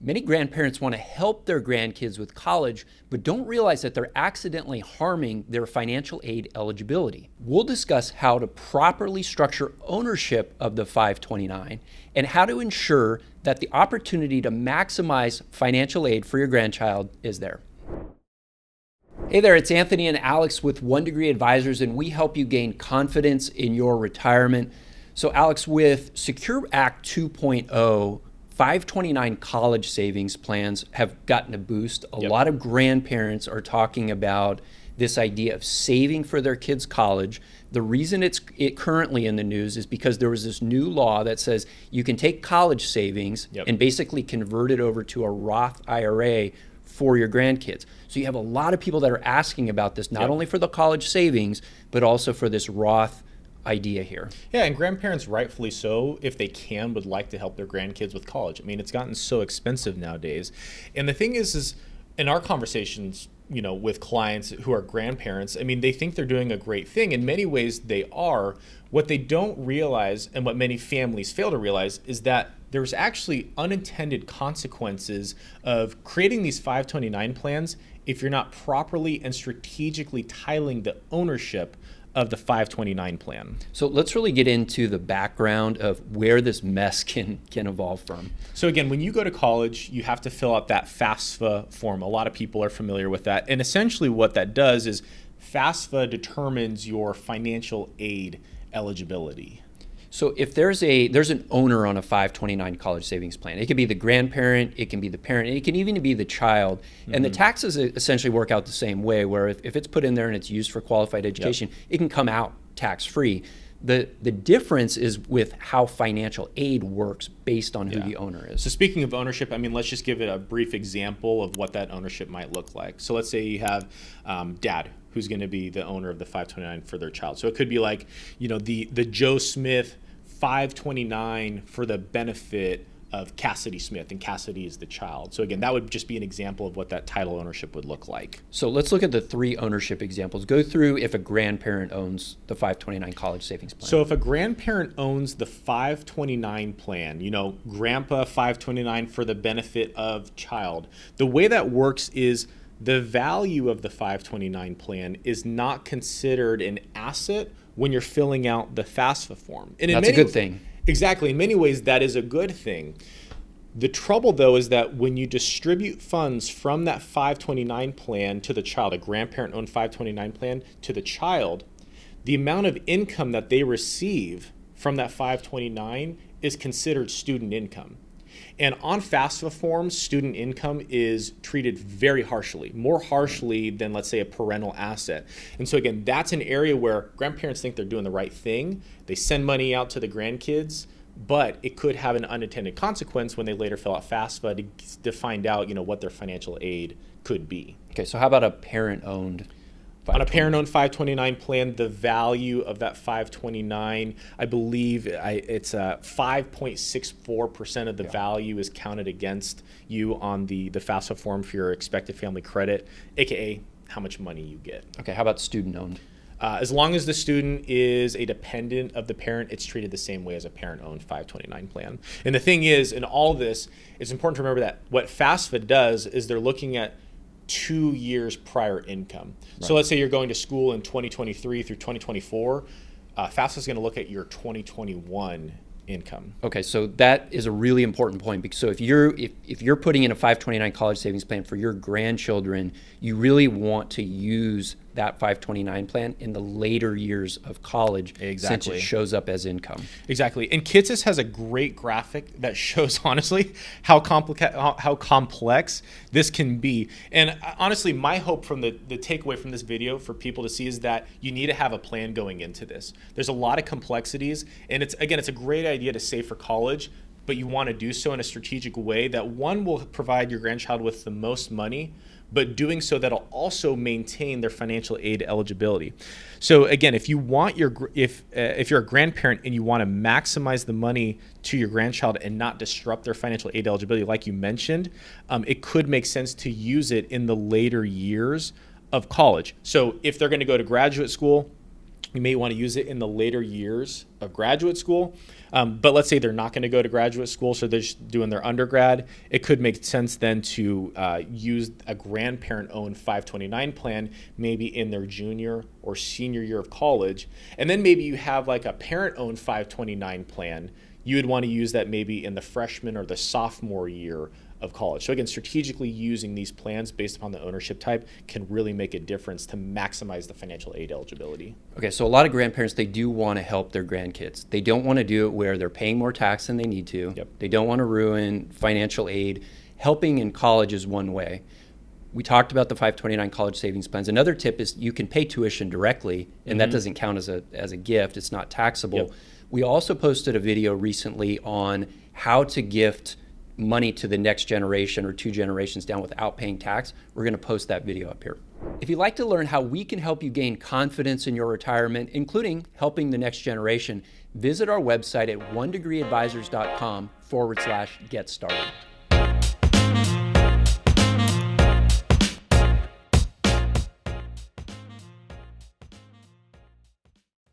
Many grandparents want to help their grandkids with college, but don't realize that they're accidentally harming their financial aid eligibility. We'll discuss how to properly structure ownership of the 529 and how to ensure that the opportunity to maximize financial aid for your grandchild is there. Hey there, it's Anthony and Alex with 1 Degree Advisors, and we help you gain confidence in your retirement. So Alex, with Secure Act 2.0, 529 college savings plans have gotten a boost. A lot of grandparents are talking about this idea of saving for their kids' college. The reason it's currently in the news is because there was this new law that says you can take college savings and basically convert it over to a Roth IRA for your grandkids. So you have a lot of people that are asking about this, not only for the college savings, but also for this Roth idea here. Yeah, and grandparents, rightfully so, if they can, would like to help their grandkids with college. I mean, it's gotten so expensive nowadays. And the thing is in our conversations, with clients who are grandparents, I mean, they think they're doing a great thing. In many ways, they are. What they don't realize, and what many families fail to realize, is that there's actually unintended consequences of creating these 529 plans if you're not properly and strategically titling the ownership of the 529 plan. So let's really get into the background of where this mess can evolve from. So again, when you go to college, you have to fill out that FAFSA form. A lot of people are familiar with that. And essentially what that does is FAFSA determines your financial aid eligibility. So if there's an owner on a 529 college savings plan, it could be the grandparent, it can be the parent, and it can even be the child. And the taxes essentially work out the same way, where if it's put in there and it's used for qualified education, it can come out tax-free. The difference is with how financial aid works based on who the owner is. So speaking of ownership, I mean, let's just give it a brief example of what that ownership might look like. So let's say you have dad, who's going to be the owner of the 529 for their child. So it could be like, the Joe Smith 529 for the benefit of Cassidy Smith, and Cassidy is the child. So again, that would just be an example of what that title ownership would look like. So let's look at the 3 ownership examples. Go through if a grandparent owns the 529 college savings plan. So if a grandparent owns the 529 plan, grandpa 529 for the benefit of child, the way that works is the value of the 529 plan is not considered an asset when you're filling out the FAFSA form. And that's a good thing. Exactly. In many ways, that is a good thing. The trouble, though, is that when you distribute funds from that 529 plan to the child, a grandparent-owned 529 plan to the child, the amount of income that they receive from that 529 is considered student income. And on FAFSA forms, student income is treated very harshly, more harshly than, let's say, a parental asset. And so again, that's an area where grandparents think they're doing the right thing. They send money out to the grandkids, but it could have an unintended consequence when they later fill out FAFSA to find out, what their financial aid could be. Okay, so how about a parent-owned? On a parent-owned 529 plan, the value of that 529, I believe it's 5.64% of the value is counted against you on the FAFSA form for your expected family credit, aka how much money you get. Okay, how about student-owned? As long as the student is a dependent of the parent, it's treated the same way as a parent-owned 529 plan. And the thing is, in all this, it's important to remember that what FAFSA does is they're looking at 2 years prior income. Right. So let's say you're going to school in 2023 through 2024. FAFSA is going to look at your 2021 income. Okay, so that is a really important point, because so if you're putting in a 529 college savings plan for your grandchildren, you really want to use that 529 plan in the later years of college, since it shows up as income. Exactly. And Kitsis has a great graphic that shows, honestly, how complex this can be. And honestly, my hope from the takeaway from this video for people to see is that you need to have a plan going into this. There's a lot of complexities, and it's a great idea to save for college, but you want to do so in a strategic way that, one, will provide your grandchild with the most money, but doing so that'll also maintain their financial aid eligibility. So again, if you want if you're a grandparent and you want to maximize the money to your grandchild and not disrupt their financial aid eligibility, like you mentioned, it could make sense to use it in the later years of college. So if they're going to go to graduate school, You may want to use it in the later years of graduate school. But let's say they're not going to go to graduate school, so they're just doing their undergrad. It could make sense then to use a grandparent-owned 529 plan maybe in their junior or senior year of college. And then maybe you have like a parent-owned 529 plan. You would want to use that maybe in the freshman or the sophomore year of college. So again, strategically using these plans based upon the ownership type can really make a difference to maximize the financial aid eligibility. Okay, so a lot of grandparents, they do want to help their grandkids. They don't want to do it where they're paying more tax than they need to. Yep. They don't want to ruin financial aid. Helping in college is one way. We talked about the 529 college savings plans. Another tip is you can pay tuition directly, and that doesn't count as a gift. It's not taxable. Yep. We also posted a video recently on how to gift money to the next generation or 2 generations down without paying tax. We're going to post that video up here. If you'd like to learn how we can help you gain confidence in your retirement, including helping the next generation, visit our website at onedegreeadvisors.com/get started.